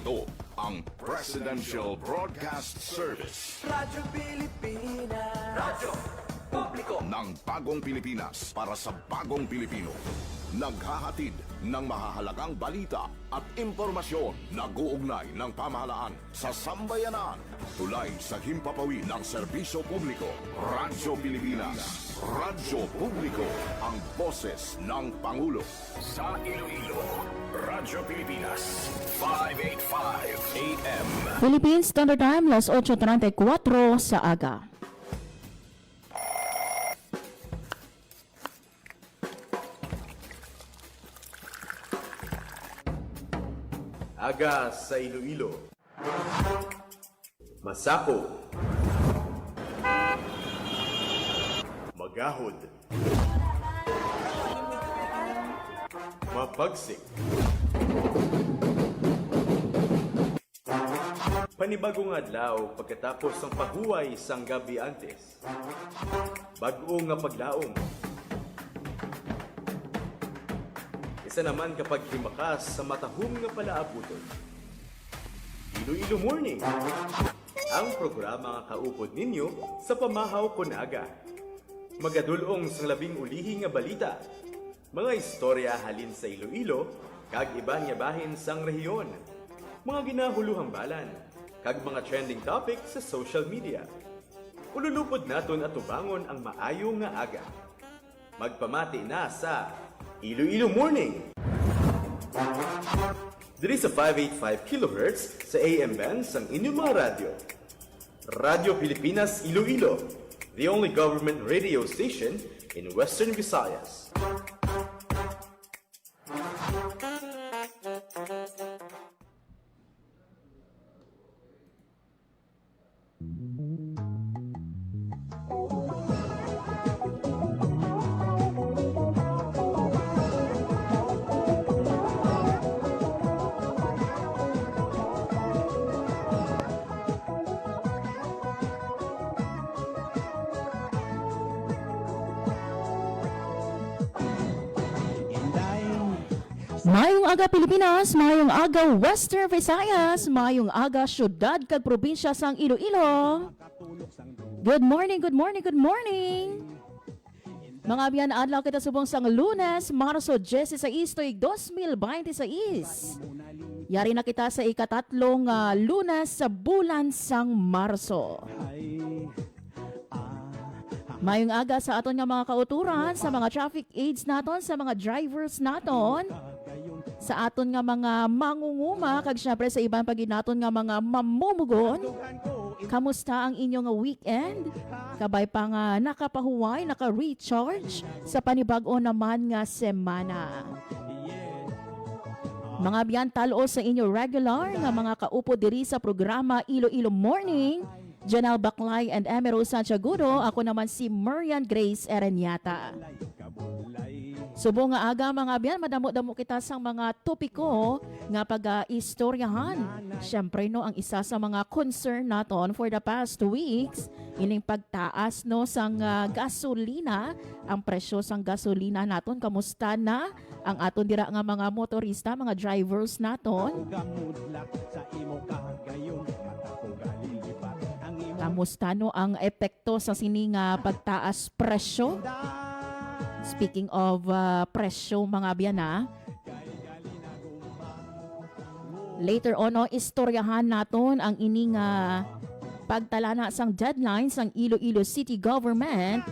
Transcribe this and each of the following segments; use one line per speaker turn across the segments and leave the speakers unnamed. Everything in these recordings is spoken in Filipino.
Ito ang Presidential Broadcast Service.
Radyo Pilipinas. Radyo Publiko
Ng bagong Pilipinas para sa bagong Pilipino. Naghahatid ng mahahalagang balita at impormasyon na guugnay ng pamahalaan sa sambayanan. Tulay sa himpapawid ng serbisyo publiko. Radyo Pilipinas. Radyo Publiko. Ang boses ng Pangulo. Sa Iloilo, Radyo Pilipinas. 585 AM.
Philippine Standard Time, las 8:34 sa aga.
Aga sa Iloilo. Masako. Magahod. Mapagsik. Panibagong adlaw pagkatapos ng pahuway sang gabi antes. Bag-o nga paglaom. Isa naman kapag himakas sa matahom nga palaabuton. Iloilo Morning, ang programa nga kaupod ninyo sa pamahaw kon aga. Magadulong sa labing ulihi nga balita, mga istorya halin sa Iloilo, kag iba nga bahin sang rehiyon, mga ginahuluhang balan, kag mga trending topic sa social media. Ululupod naton at tubangon ang maayo nga aga. Magpamati na sa Iloilo Morning! Diri sa 585 kHz sa AM bands ang inyong mga radyo. Radyo Pilipinas Iloilo, the only government radio station in Western Visayas.
Mayong aga Pilipinas, mayong aga Western Visayas, mayong aga syudad kag probinsya sang Iloilo. Good morning, good morning, good morning. Mga biyan adlaw kita subong sang Lunes, Marso 16, 2026. Yari na kita sa ikatatlong Lunes sa bulan sang Marso. Mayong aga sa aton nga mga kauturan, sa mga traffic aids naton, sa mga drivers naton, sa aton nga mga mangunguma, kag syempre sa ibang pagid naton nga mga mamumugon. Kamusta ang inyong weekend? Kabay pa nga nakapahuway, naka-recharge sa panibag-o naman nga semana. Mga biyan talo sa inyo regular nga mga kaupo diri sa programa Iloilo Morning, Janelle Baclay and Emero Santiagudo. Ako naman si Marian Grace Erenyata. Subo nga aga mga biyan, madamo-damo kita sang mga topiko nga pag-istoryahan. Siyempre no, ang isa sa mga concern naton for the past 2 weeks, ining pagtaas no sang gasolina, ang presyo sang gasolina naton. Kamusta na ang aton dira nga mga motorista, mga drivers naton? Kamusta no ang epekto sa sining pagtaas presyo? Speaking of presyo mga biyana, later on, istoryahan naton ang ining pagtalana sang deadline sang Iloilo City Government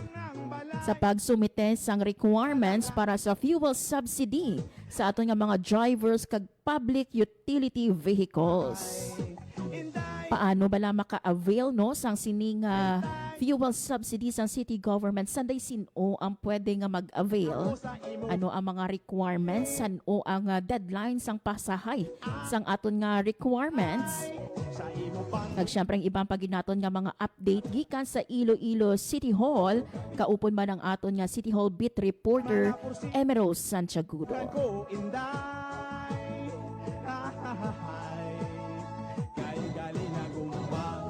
sa pagsumite sang requirements para sa fuel subsidy sa aton nga mga drivers kag public utility vehicles. Paano bala maka-avail no sang sining fuel subsidies ang city government? Sanday sino ang pwede nga mag-avail? Ano ang mga requirements? San o ang deadline sang pasahay sang aton nga requirements? Kag syempre ang ibang paginaton nga mga update gikan sa Iloilo City Hall, kaupon man ang aton nga City Hall beat reporter Emero Santiagudo.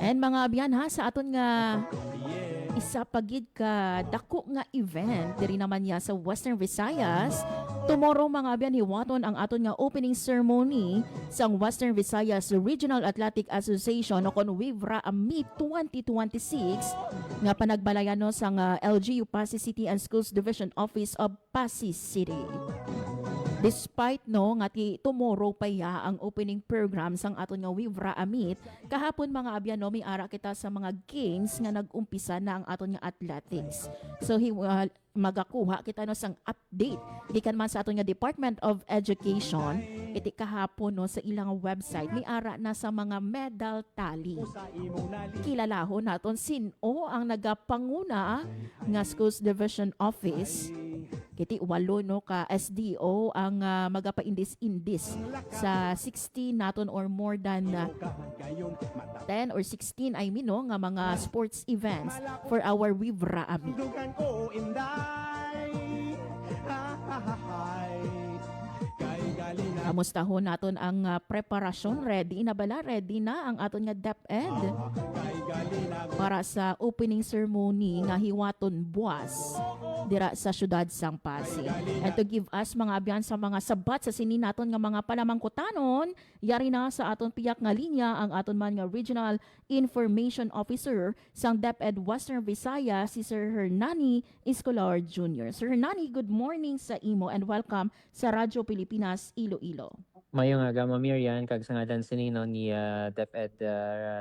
And mga abyan ha, sa aton nga isa pagid ka dako nga event diri naman ya sa Western Visayas Tomorrow mga abyan hiwaton ang aton nga opening ceremony sang Western Visayas Regional Athletic Association o kon WIVRA Meet 2026 nga panagbalayan no sang LGU Pasig City and Schools Division Office of Pasig City. Despite no nga ti tomorrow pa ya ang opening program sang aton nga WIVRA Meet, kahapon mga abyan no may ara kita sa mga games nga nag-umpisa na ang aton nga athletics. So magakuha kita no sang update gikan man sa aton nga Department of Education iti kahapon no sa ilang website may ara na sa mga medal tally. Kilalahon naton sino ang nagapanguna nga Schools Division Office. Kiti walo no ka SDO ang magapaindis-indis sa 16 naton or more than 10 or 16 I mean no nga mga sports events for our WIVRA Ami. Kamustahon naton ang preparasyon, ready na bala, ready na ang aton nga DepEd para sa opening ceremony nga hiwaton buwas dira sa syudad sang Pasig. And to give us mga abyan sa mga sabat sa sini naton nga mga palamangkutanon, yari na sa aton piyak nga linya ang aton man nga Regional Information Officer sang DepEd Western Visayas si Sir Hernani Escolar Jr. Sir Hernani, good morning sa imo and welcome sa Radyo Pilipinas Iloilo.
Mayong aga Miriam kag sangadan sinino ni DepEd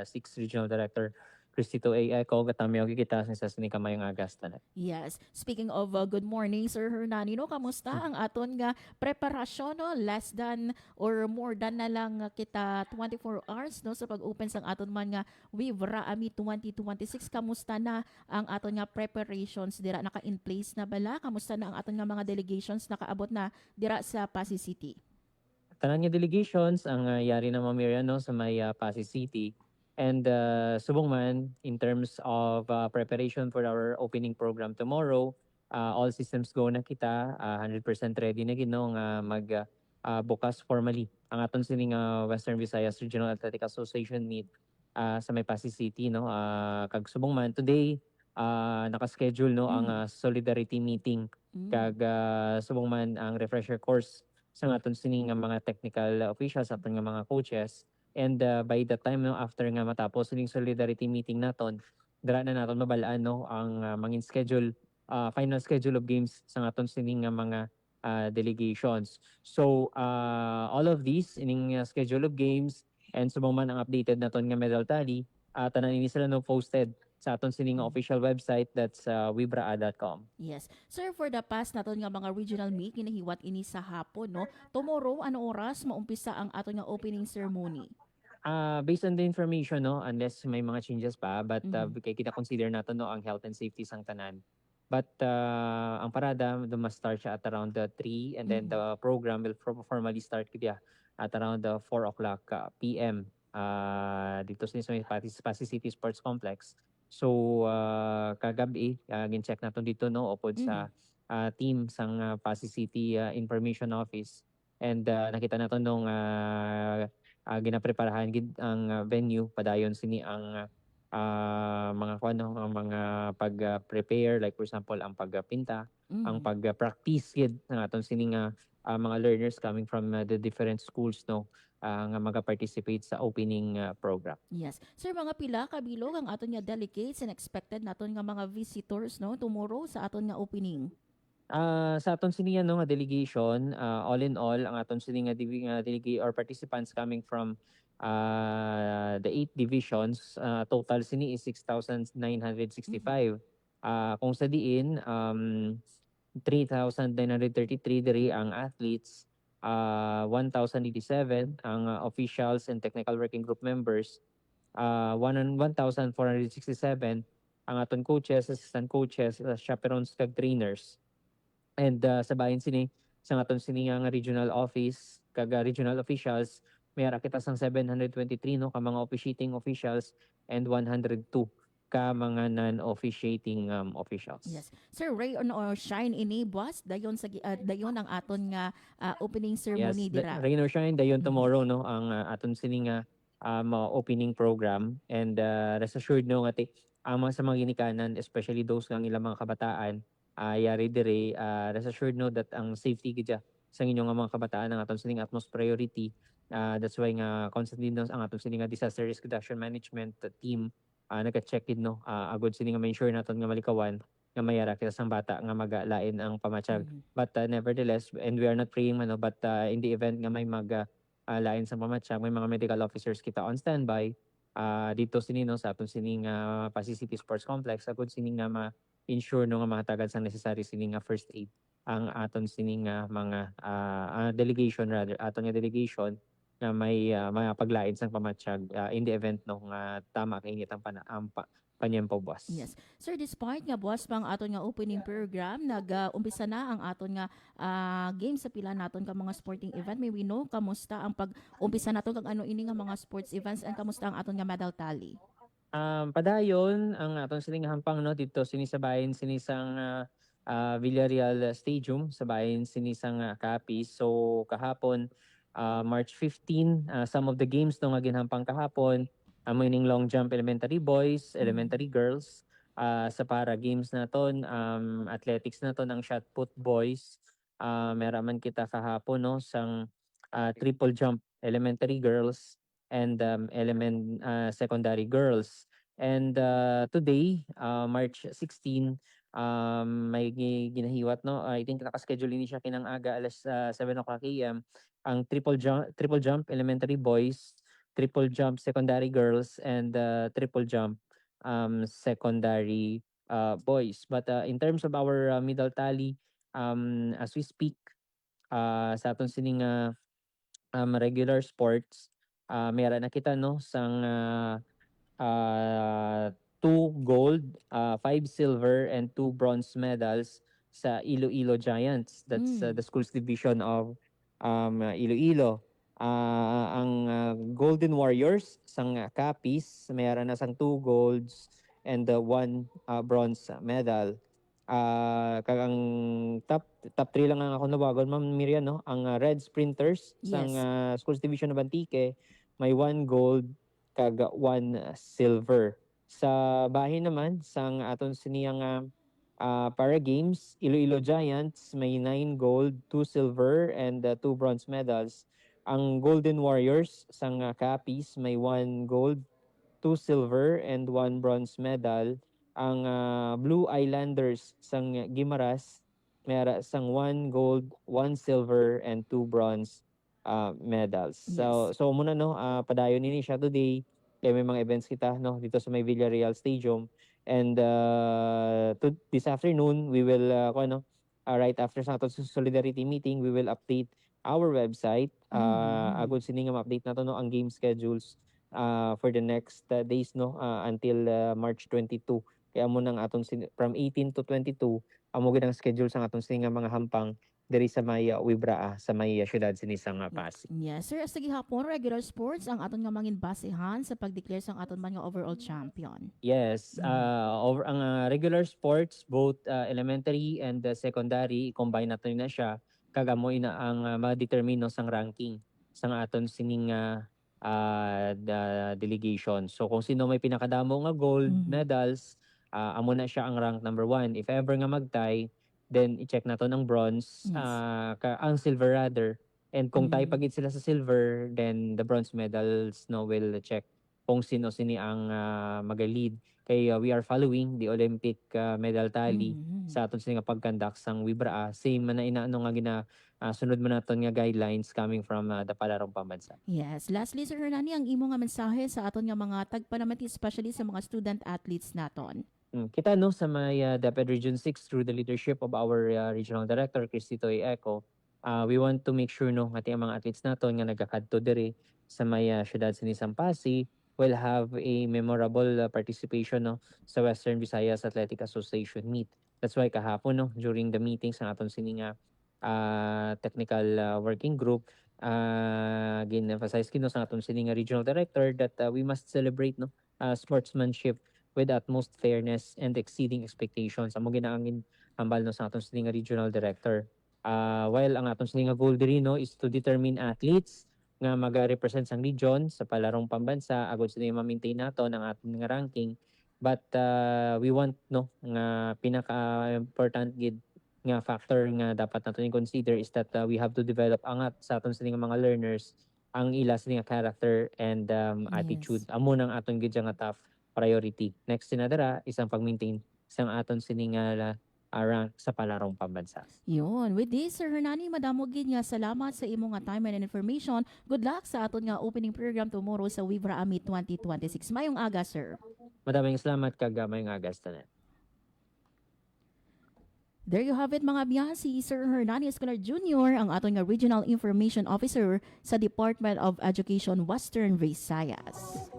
6 Regional Director Cristito A. Eco gatamiyaw kita sa sinika mayong agas tanan.
Yes. Speaking of good morning, Sir Hernani, no, kamusta ang aton nga preparasyon, no? Less than or more than na lang kita 24 hours no sa pag-open sang aton man nga WIVRA Ami 2026. Kamusta na ang aton nga preparations dira naka in place na bala? Kamusta na ang aton nga mga delegations nakaabot na dira sa Pasig City?
Tanan nga delegations ang yari na Miriam no sa may Pasig City. And subong man, in terms of preparation for our opening program tomorrow, all systems go na kita, 100% ready na gino nga bukas formally ang aton sining Western Visayas Regional Athletic Association meet sa may Pasig City no. Kag subong man today naka-schedule no ang solidarity meeting kag subong man ang refresher course sa aton sining mga technical officials aton nga mga coaches. And by the time no after nga matapos yung solidarity meeting naton, dira na naton mabalaan no ang mangin schedule final schedule of games sa aton sining nga mga delegations. So all of these ining schedule of games and subong man ang updated naton nga medal tally tanan ini sila no posted sa aton sining official website that's wibraa.com.
Yes. Sir, for the past naton nga mga regional meet ginahiwat ini sa hapon no. Tomorrow ano oras maumpisa ang aton nga opening ceremony?
Based on the information no unless may mga changes pa but kay kita consider naton no ang health and safety sang tanan. But ang parada must-start siya at around 3 and then the program will formally start kaya at around 4 o'clock PM dito sa Pasig City Sports Complex. So kagabi gin-check naton dito no upod sa team sang Pasig City Information Office and nakita naton nung ginapreparahan gid ang venue padayon sini ang mga kuno ang mga pag-prepare like for example ang pagpinta, ang pag-practice gid ng aton sini nga mga learners coming from the different schools no nga maga-participate sa opening program.
Yes. Sir, mga pila kabilog ang aton nga delegates and expected naton nga mga visitors no tomorrow sa aton nga opening?
Sa aton sini no nga delegation, all in all ang aton sini nga delegate or participants coming from the 8 divisions, total sini is 6,965. Kung sa diin 3,933 diri ang athletes, 1,087 ang officials and technical working group members, 1,467 ang aton coaches, assistant coaches, chaperones kag trainers. And sa bahin sini sa aton sini nga regional office kag regional officials may ara kita sang 723 no ka mga officiating officials and 102 ka mga non-officiating officials.
Yes. Sir, Ray or Shine ini buwas dayon sa dayon ang aton nga opening ceremony dira.
Rain or shine dayon tomorrow no ang aton sini nga opening program and rest assured no nga ang mga sa mga ginikanan especially those nga ilang mga kabataan yari dire rest assured no that ang safety gidya sa inyo nga mga kabataan ang aton sining utmost priority. That's why nga constantly no, ang aton sining nga disaster risk reduction management team nagka-check in no, agud sini nga ma-ensure naton nga malikawan nga mayara kita sang bata nga magalain ang pamatyag. But nevertheless, and we are not praying man no, but in the event nga may lain sa pamatyag, may mga medical officers kita on standby dito sini no sa aton sining Pasig City Sports Complex agud sini nga ma-ensure no nga mahatagad sang necessary sini nga first aid ang aton sining mga delegation rather aton nga delegation nga may paglain sang pamatyag in the event no nga tama kay init ang panyempo buwas.
Yes. Sir, despite nga buwas pang aton nga opening program, nag-umpisa na ang aton nga game sa pila naton ka mga sporting event. May we know kamusta ang pag-umpisa naton kag ano ini nga mga sports events and kamusta ang aton nga medal tally?
Padayon ang aton sining hampang no dito sinisabayin sinisang Villarreal Stadium sabayin sinisang Capiz. So kahapon March 15 some of the games no nga ginhampang kahapon mining long jump elementary boys, elementary girls sa para games naton athletics naton ang shot put boys mera man kita kahapon no sang triple jump elementary girls and secondary girls. And today, March 16, may ginahiwat no. I think naka-schedule ni siya kinang aga alas 7 o'clock AM ang triple jump elementary boys, triple jump secondary girls and triple jump secondary boys. But in terms of our medal tally as we speak sa aton sining regular sports meron na kita no sang 2 gold, 5 silver and 2 bronze medals sa Iloilo Giants. That's the school's division of Iloilo. Ang Golden Warriors sang Capiz meron na sang 2 golds and 1 bronze medal. Kag ang top 3 lang ang ako nabagon Ma'am Miriam no. Ang Red Sprinters sang Schools Division of Antique may 1 gold kag 1 silver. Sa bahin naman sang aton siniyang para games Iloilo Giants may 9 gold, 2 silver and 2 bronze medals. Ang Golden Warriors sang Capiz may 1 gold, 2 silver and 1 bronze medal. Ang Blue Islanders sang Guimaras may sang 1 gold, 1 silver and 2 bronze medals. So muna no padayon ini siya today kay may mga events kita no dito sa may Villarreal Stadium and this afternoon we will right after sa aton solidarity meeting we will update our website agud sini nga ma-update nato no ang game schedules for the next days no until March 22. Kaya mo nang aton from 18 to 22 amo gid ang schedule sa aton sini nga mga hampang diri sa may Wibra sa may syudad sinisang Pasig.
Yes, sir. As gihapon regular sports ang aton nga mangin basehan sa pag-declare sang aton man nga overall champion.
Yes, over ang regular sports both elementary and secondary combine natin na siya kagamo ina ang ma-determine no sang ranking sang aton sining delegation. So kung sino may pinakadamo nga gold medals amo na siya ang rank number 1. If ever nga mag-tie, then i-check nato ng bronze, ang silver rather. And kung tie pagit sila sa silver, then the bronze medals no will check kung sino-sini ang mag-lead. Kay we are following the Olympic medal tally sa aton sini nga pag-conduct sang Wibra. Same man na inaano nga sunod man naton nga guidelines coming from the palarong pambansa.
Yes. Lastly, Sir Hernani, ang imo nga mensahe sa aton nga mga tagpanamati, especially sa mga student athletes naton.
Kita no sa may DepEd Region 6 through the leadership of our Regional Director, Cristito Eco, we want to make sure no nga ang mga athletes naton nga nagakadto diri sa may syudad sinisang Pasig will have a memorable participation no sa Western Visayas Athletic Association meet. That's why kahapon no during the meetings ang aton sining technical working group gin-emphasize kino sa aton sining regional director that we must celebrate no sportsmanship with utmost fairness and exceeding expectations. Amo ginaangin hambal no sa aton sining regional director. While ang aton sining goal diri no is to determine athletes nga maga-represent sang region sa palarong pambansa agud sila ma-maintain nato ang aton nga ranking, but we want no nga pinaka important gid nga factor nga dapat naton i-consider is that we have to develop angat sa aton sining mga learners ang ila sining nga character and attitude.
Yes.
Amo nang aton gid nga top priority. Next sinadara isang pag-maintain isang aton sining rank sa palarong pambansa.
Yun. With this, Sir Hernani, madamo gid nga salamat sa imong nga time and information. Good luck sa aton nga opening program tomorrow sa Vibra Ami 2026. Mayong aga, sir.
Madaming salamat kag mayong agas tanan.
There you have it mga biyan, si Sir Hernani Escolar Jr., ang aton nga Regional Information Officer sa Department of Education Western Visayas.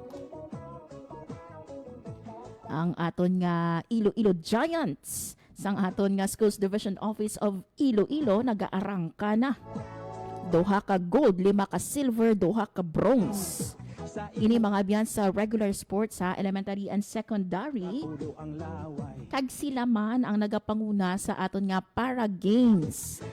Ang aton nga Iloilo Giants sang aton nga Schools Division Office of Iloilo nagaarangka na. 2 ka gold, 5 ka silver, 2 ka bronze. Ini mga biyan sa regular sports sa elementary and secondary. Kag sila man ang nagapanguna sa aton nga para games.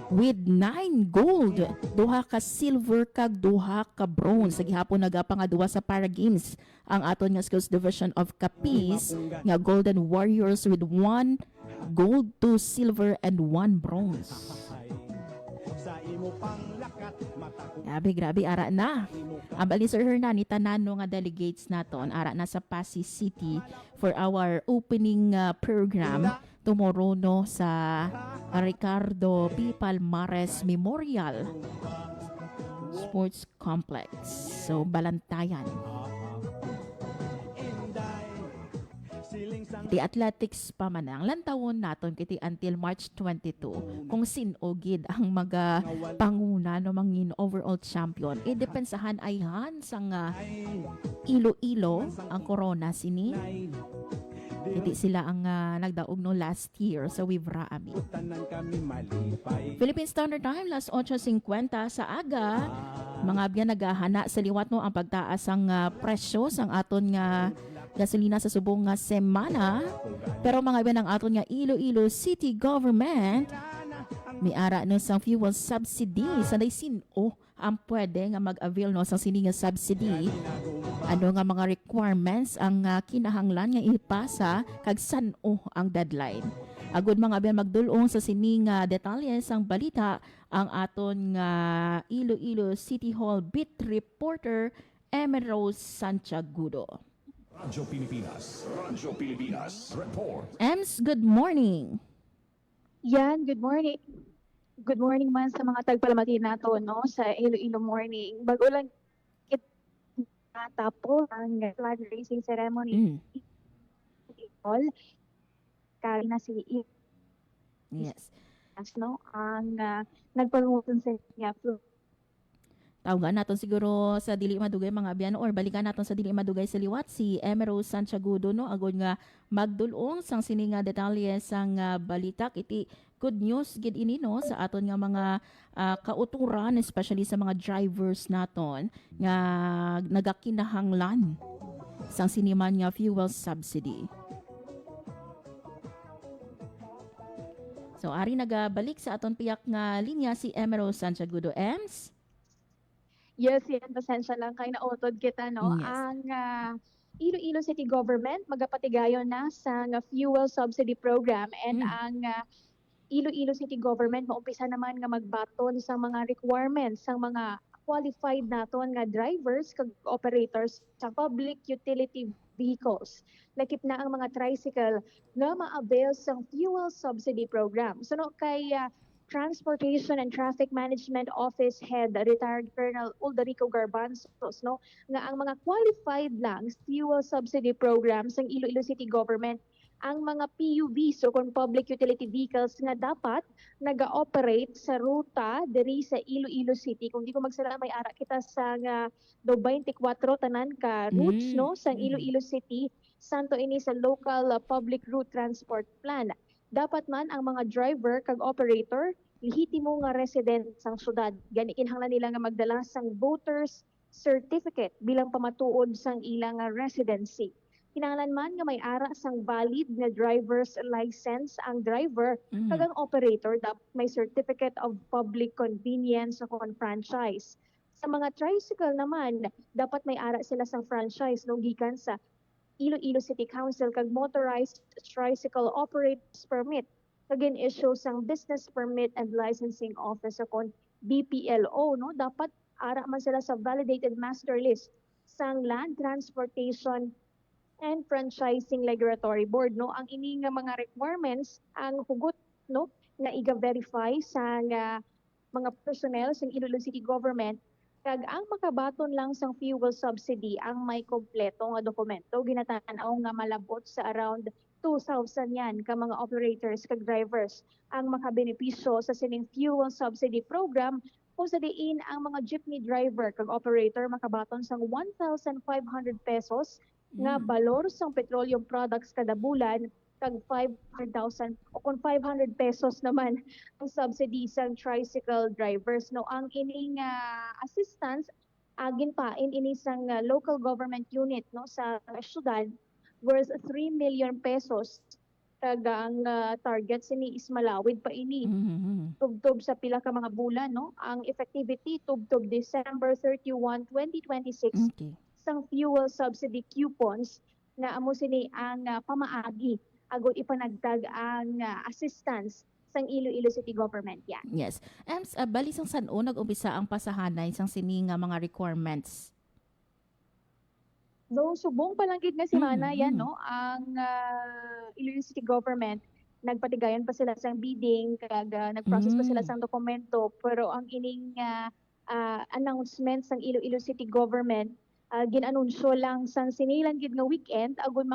With 9 gold, 2 ka silver kag 2 ka bronze. Sa gihapon nagapangaduwa sa para games ang aton nga Schools Division of Capiz nga Golden Warriors with 1 gold, 2 silver and 1 bronze. Grabe, ara na. Ang bali Sir Hernani, tanano nga delegates naton, ara na sa Pasig City for our opening program tomorrow no sa Ricardo P. Palmares Memorial Sports Complex. So, Balantayan. Iti athletics pa man ang lantawon naton kiti until March 22 kung sinogid ang mga panguna no mangin overall champion. Depensahan ay han sang Iloilo ang corona sini. Iti sila ang nagdaog no last year sa Vibra Ami. Philippine Standard Time, las 8:50 sa aga. Mga biyan naghahana sa liwat no ang pagtaas ang presyo sang aton nga gasolina sa subong nga semana. Pero mga biyan ang aton nga Iloilo City Government may ara no sang fuel subsidy sanay sino ang pwede nga mag-avail no sang sini nga subsidy. Ano nga mga requirements ang kinahanglan nga ipasa kag san-o ang deadline. Agud mga biyan magdulong sa sini nga detalye sang balita ang aton nga Iloilo City Hall beat reporter Emerose Santiagudo.
Radyo Pilipinas, report.
Ems, good morning.
Yan, good morning. Good morning man sa mga tagpalamati nato no sa Iloilo Morning. Bago lang tapo ang flag raising ceremony. All kali na si
Yes.
no ang nagpanguton sa niya.
Tawagan naton siguro sa dili madugay mga abyan or balikan naton sa dili madugay sa liwat si Emerose Santiagudo no agud nga magdulong sang sini nga detalye sang balita iti good news gid ini no sa aton nga mga kauturan especially sa mga drivers naton nga nagakinahanglan sang siniman nga fuel subsidy. So ari nagabalik sa aton piyak nga linya si Emerose Santiagudo. Ems?
Yes, yan pasensya lang kay nautod kita no.
Yes.
Ang Iloilo City Government magapatigayon na sa nga fuel subsidy program and ang Iloilo City Government maumpisa naman nga magbaton sa mga requirements sa mga qualified naton nga drivers kag operators sa public utility vehicles. Lakip na ang mga tricycle nga ma-avail sa fuel subsidy program. So no kay Transportation and Traffic Management Office Head, retired Colonel Uldarico Garbanzos, no, nga ang mga qualified lang fuel subsidy programs ng Iloilo City Government, ang mga PUVs o kung public utility vehicles nga dapat naga-operate sa ruta diri sa Iloilo City. Kung di ko magsala, may ara kita sa nga do 24 tanan ka routes no sa Iloilo City, santo ini sa local public route transport plan. Dapat man ang mga driver kag operator lehitimo nga resident sang syudad. Gani kinahanglan nila nga magdala sang voters certificate bilang pamatuod sang ilang residency. Kinahanglan man nga may ara sang valid nga driver's license ang driver kag ang operator dapat may certificate of public convenience o kung franchise. Sa mga tricycle naman dapat may ara sila sang franchise no gikan sa Iloilo City Council kag Motorized Tricycle Operators Permit kagin issue sang Business Permit and Licensing Office akon BPLO, no, dapat ara man sila sa validated master list sang Land Transportation and Franchising Regulatory Board, no. Ang ini nga mga requirements ang hugot, no, na iga-verify sang mga personnel sa Iloilo City Government kag ang makabaton lang sang fuel subsidy ang may kompleto nga dokumento ginatanaw nga malabot sa around 2,000 yan ka mga operators kag drivers ang makabenepisyo sa sining fuel subsidy program kung sa diin ang mga jeepney driver kag operator makabaton sang 1,500 pesos nga balor sang petroleum products kada bulan kag 500,000 o kung 500 pesos naman ang subsidy sa tricycle drivers, no. Ang ining assistance agin pain ini sang local government unit, no, sa syudad worth 3 million pesos kag ang target sini is malawid pa ini tubtob sa pila ka mga bulan, no. Ang effectivity tubtob December 31, 2026
Okay.
sang fuel subsidy coupons na amo sini ang pamaagi agod ipanagtag ang assistance sang Iloilo City Government yan.
Yes. Ems, bali sang san-o nag-umpisa ang pasahanay sang sini nga mga requirements.
So subong pa lang gid nga semana
Mm,
yan,
mm.
no, ang Iloilo City Government nagpatigayon pa sila sang bidding kag nagprocess pa sila sang dokumento pero ang ining announcement sang Iloilo City Government ginanunsyo lang sang sinilang gid nga weekend agud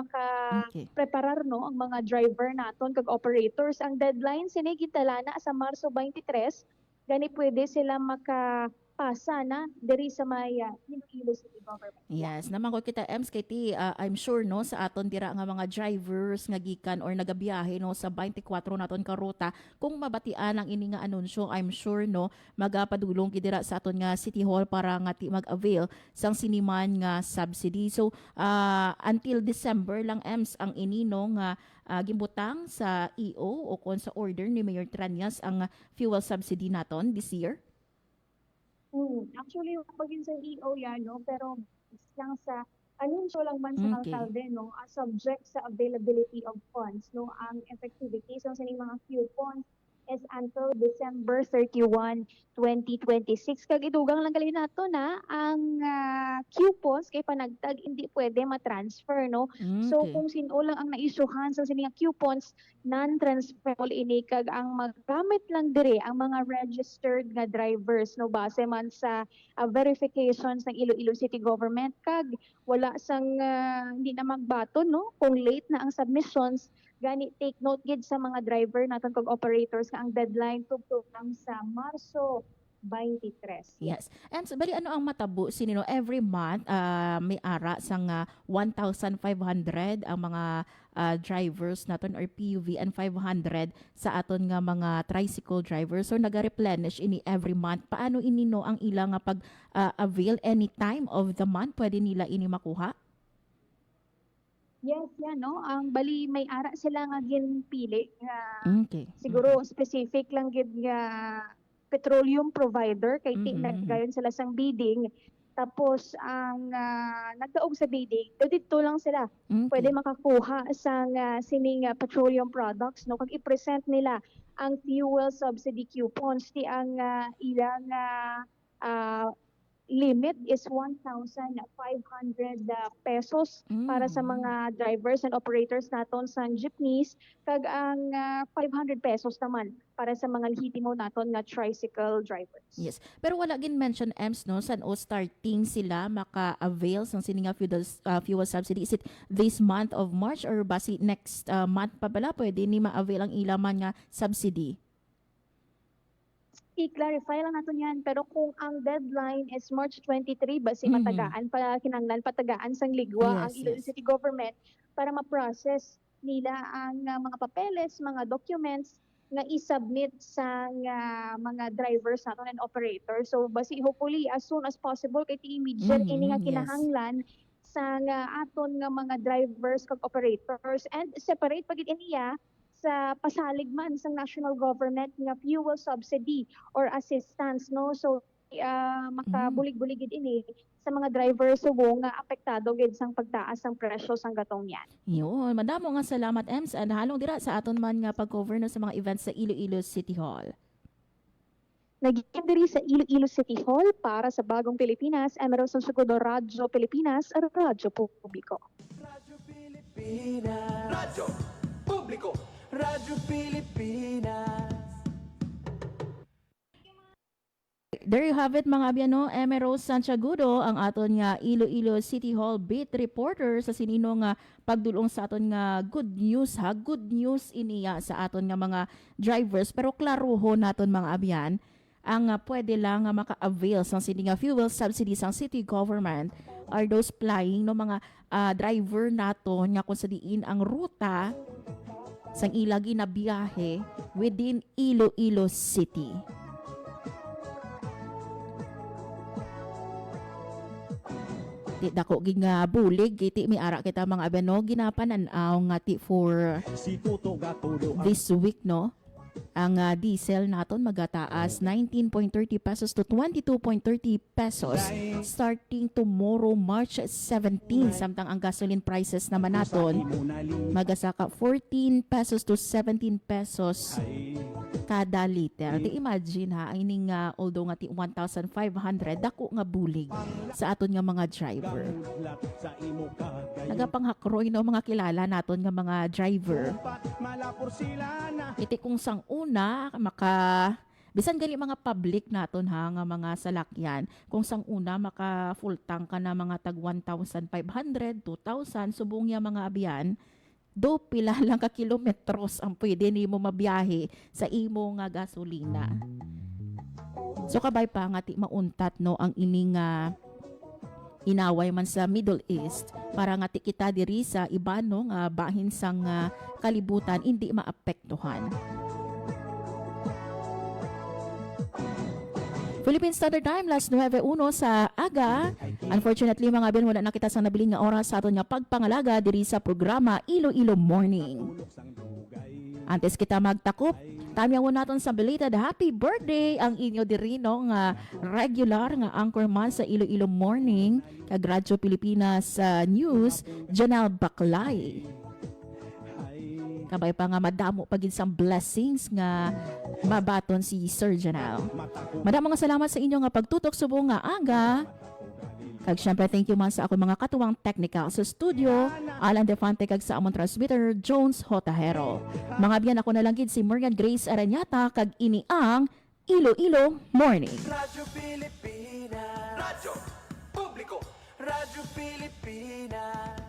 Okay.
preparar, no, ang mga driver naton kag operators. Ang deadline sini gitalana sa Marso 23 gani pwede sila makapasa na diri sa may Iloilo City Government.
Yes, naman ko kita Ems kay ti I'm sure no sa aton dira nga mga drivers nga gikan or nagabiyahe no sa 24 naton ka ruta kung mabatian ang ini nga anunsyo I'm sure no magapadulong gid dira sa aton nga City Hall para nga ti mag-avail sang siniman nga subsidy. So until December lang Ems ang ini no nga gimbutang sa EO o kon sa order ni Mayor Tranyas ang fuel subsidy naton this year.
Actually, pagin sa EO yan, no, pero lang sa anunsyo lang man sa
Okay.
alkalde, no, subject sa availability of funds, no, ang effectivity sa sining mga coupons is until December 31, 2026. Kag idugang lang gali nato na ang coupons kay panagtag hindi pwede ma-transfer, no. So
Okay.
kung sino lang ang na-issuehan sa sining coupons, non-transferable ini kag ang maggamit lang dire ang mga registered nga drivers, no, base man sa verifications ng Iloilo City Government kag wala sang hindi na magbaton, no, kung late na ang submissions gani take note gid sa mga driver naton kag operators nga ang deadline tugtog lang sa Marso 23.
Yes. And so, bali ano ang matabo sinino every month may ara sang 1,500 ang mga drivers naton or PUV and 500 sa aton nga mga tricycle drivers. So naga-replenish ini every month. Paano ini no ang ila nga pag avail any time of the month pwede nila ini makuha?
Yes, yan, no. Ang bali may ara sila nga ginpili nga
Okay.
siguro specific lang gid nga petroleum provider kay
Mhm, mhm.
naggayon sila sang bidding. Tapos ang nagdaog sa bidding, dito lang sila
Okay.
pwede makakuha sa sining petroleum products, no, kag i-present nila ang fuel subsidy coupons ti ang ilang limit is 1,500 pesos para sa mga drivers and operators naton sa jeepneys kag ang 500 pesos naman para sa mga lehitimo naton nga tricycle drivers.
Yes. Pero wala gin mention Ems no san o starting sila maka-avail sang sini nga fuel subsidy. Is it this month of March or basi next month pa bala pwede ni ma-avail ang ilaman nga subsidy?
I-clarify lang natin yan, pero kung ang deadline is March 23, basi
Mhm.
matagaan pa kinanglan patagaan sang ligwa ang
Yes,
Iloilo
yes.
City Government para ma-process nila ang mga papeles, mga documents nga i-submit sa mga drivers naton and operators. So basi hopefully as soon as possible kay immediate ini nga
Yes.
kinahanglan sa aton nga mga drivers kag operators and separate pagid iniya sa pasalig man sa national government nga fuel subsidy or assistance, no. So makabulig-buligid ini sa mga driver subong nga apektado gid sang pagtaas sang presyo sang gatong yan.
Yun, madamo nga salamat, Ems, and halong dira sa aton man nga pag-cover no sa mga events sa Iloilo City Hall.
Naging diri sa Iloilo City Hall para sa Bagong Pilipinas, Emerald Sansugodo, Radyo Pilipinas, Radyo Publiko.
Radyo Pilipinas. Radyo Publiko. Radyo Pilipinas.
There you have it mga abiyano, Emerald Santiagudo, ang aton nga Iloilo City Hall beat reporter sa sinino nga pagdulong sa aton nga good news ha, good news iniya sa aton nga mga drivers, pero klaruho naton mga abyan, ang pwede lang nga maka-avail sa sini nga fuel subsidy sang city government are those flying no mga driver naton nga kung sa diin ang ruta sang ilagi na biyahe within Iloilo City. Ti dako gid nga bulig iti mi ara kita mga abeno ginapanan-aw nga ti for this week no. Ang diesel naton magataas 19.30 pesos to 22.30 pesos starting tomorrow March 17, samtang ang gasoline prices naman naton magasaka 14 pesos to 17 pesos kada liter. Ti imagine ha, ang ining although nga ti 1,500 dako nga bulig sa aton nga mga driver. Nagapanghakroy no mga kilala naton nga mga driver. Iti kung sang una bisan gali mga public naton ha nga mga salakyan, kung sang una maka full tank ka na mga tag 1,500, 2,000 subong ya mga abyan, do pila lang ka kilometros ang pwede nimo mabiyahe sa imo nga gasolina. So kabay pa nga ti mauntat no ang ining inaway man sa Middle East para nga ti kita diri sa iba no nga bahin sang kalibutan hindi maapektuhan. Philippine Standard Time, last 9:01 sa aga. Unfortunately, mga abyan, wala na kita sa nabiling nga oras sa aton nga pagpangalaga diri sa programa Iloilo Morning. Antes kita magtakop, tamyawan naton sa belated happy birthday ang inyo diri no nga regular nga anchorman sa Iloilo Morning kag Radyo Pilipinas News, Janelle Baclay. Kabay pa nga madamo pagin sang blessings nga mabaton si Sir Janelle. Madamo nga salamat sa inyo nga pagtutok subong nga aga. Kag syempre thank you man sa ako mga katuwang technical sa studio, Alan Defante kag sa among transmitter Jones Hotahero. Mga biyan ako na lang gid si Marian Grace Aranyata kag ini ang Iloilo Morning.
Radyo Pilipinas. Radyo Publiko. Radyo Pilipinas.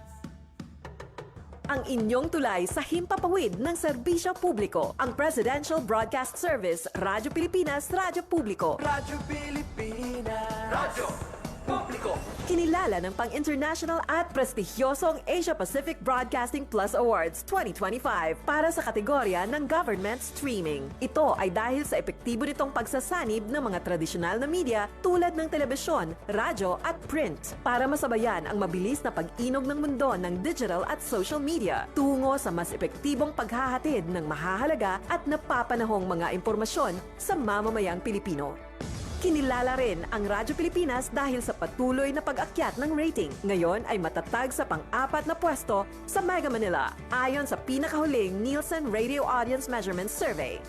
Ang inyong tulay sa himpapawid ng serbisyo publiko. Ang Presidential Broadcast Service, Radyo Pilipinas, Radyo Publiko.
Radyo Pilipinas. Radyo Publiko.
Kinilala ng pang-international at prestigyosong Asia Pacific Broadcasting Plus Awards 2025 para sa kategorya ng Government Streaming. Ito ay dahil sa epektibo nitong pagsasanib ng mga tradisyonal na media tulad ng telebisyon, radyo at print para masabayan ang mabilis na pag-inog ng mundo ng digital at social media tungo sa mas epektibong paghahatid ng mahahalaga at napapanahong mga impormasyon sa mamamayang Pilipino. Kinilala rin ang Radyo Pilipinas dahil sa patuloy na pag-akyat ng rating. Ngayon ay matatag sa pang-4 na pwesto sa Mega Manila ayon sa pinakahuling Nielsen Radio Audience Measurement Survey.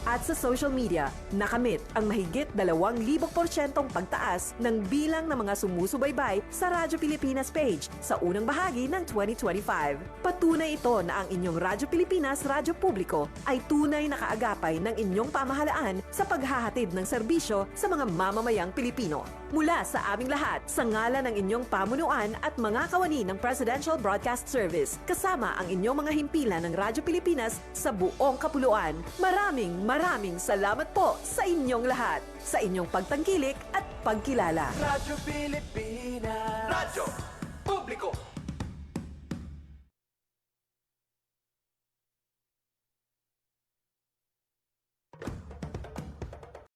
At sa social media, nakamit ang mahigit 2,000% pagtaas ng bilang ng mga sumusubaybay sa Radyo Pilipinas page sa unang bahagi ng 2025. Patunay ito na ang inyong Radyo Pilipinas, Radyo Publiko ay tunay na kaagapay ng inyong pamahalaan sa paghahatid ng serbisyo sa mga mamamayang Pilipino. Mula sa aming lahat, sa ngalan ng inyong pamunuan at mga kawani ng Presidential Broadcast Service, kasama ang inyong mga himpilan ng Radyo Pilipinas sa buong kapuluan, maraming salamat po sa inyong lahat, sa inyong pagtangkilik at pagkilala.
Radyo Pilipinas. Radyo Publiko.